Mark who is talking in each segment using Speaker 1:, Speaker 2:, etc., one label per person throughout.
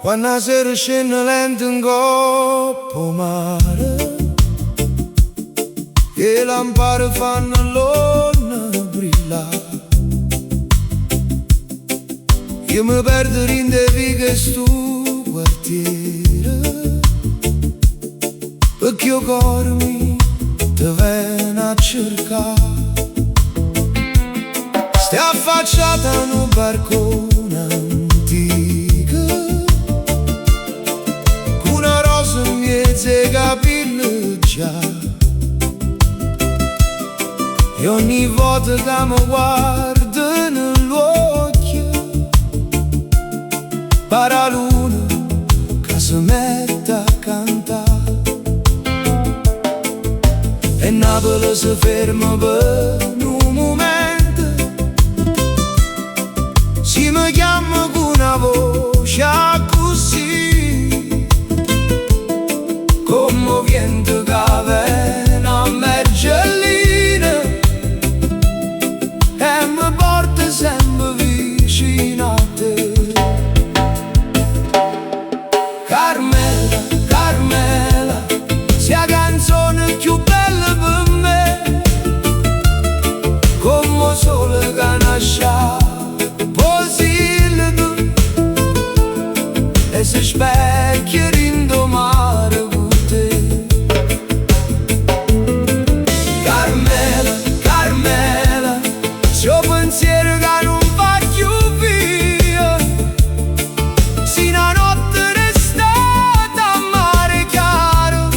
Speaker 1: Quando sera scende lento in coppa mare, e lampade fanno l'onna brillare, io mi perdo in de vighe stu quartiere, perché il cuore mi te viene a cercare. Stai affacciata in un barcone antico, con una rosa in mezzo ai capelli già, e ogni volta che mi guardo nell'occhio pare la luna che si mette a cantare, e Napoli si ferma per un momento, si mi chiama con una voce così commovente che viene a Mergellina e mi porta sempre vicino a te. Carmela, Carmela, sia la canzone più bella per me, come sole che nasce e si specchia in do mare con te. Carmela, Carmela, s'ho pensiero che non va più via, si una notte restata a mare chiaro,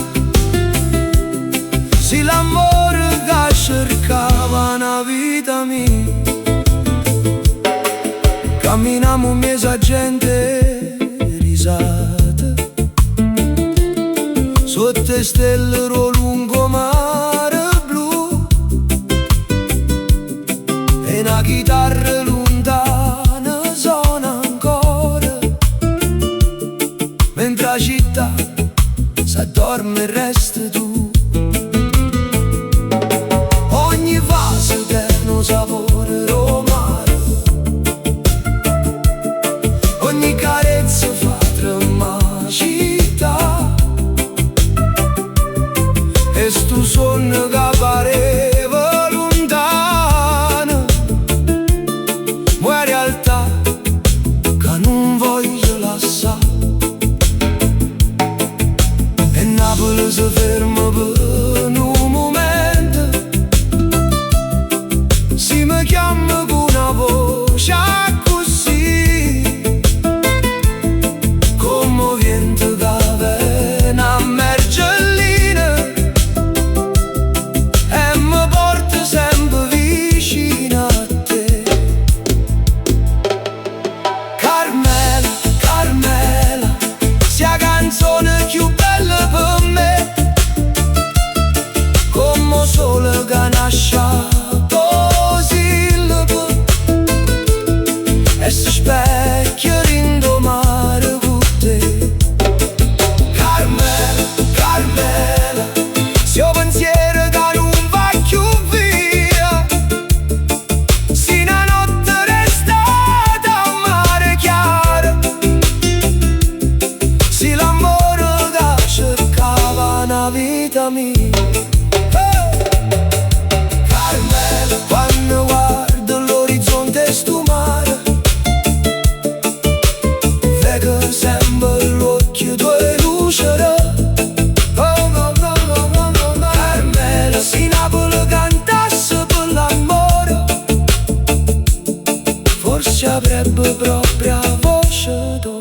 Speaker 1: si l'amore che cercava una vita mia. Camminiamo in mezzo a gente risate, sotto stelle ro lungo mare blu, e una chitarra lontana suona ancora, mentre la città s'addorme e resti tu. Ogni vaso che non sapore romano, ogni carezza fa tremare città, e stu sonno che pareva lontano, ma in realtà che non voglio lasciare. E Napoli si ferma per un momento, si mi chiama con una voce così commovente che viene a Mergellina e mi porta sempre vicino a te. Carmela, Carmela, sia la canzone più bella per me, come sole che nasce e si specchia in do mare con te. Carmela, Carmela, se ho pensiero che non va più via, si una notte restata a mare chiaro, si l'amore che cercava una vita mia. Carmela, quando guardo l'orizzonte e stu mare, sempre l'occhio tuoi lucera. Carmela, se Napoli cantasse per l'amore, forse avrebbe proprio la voce tua.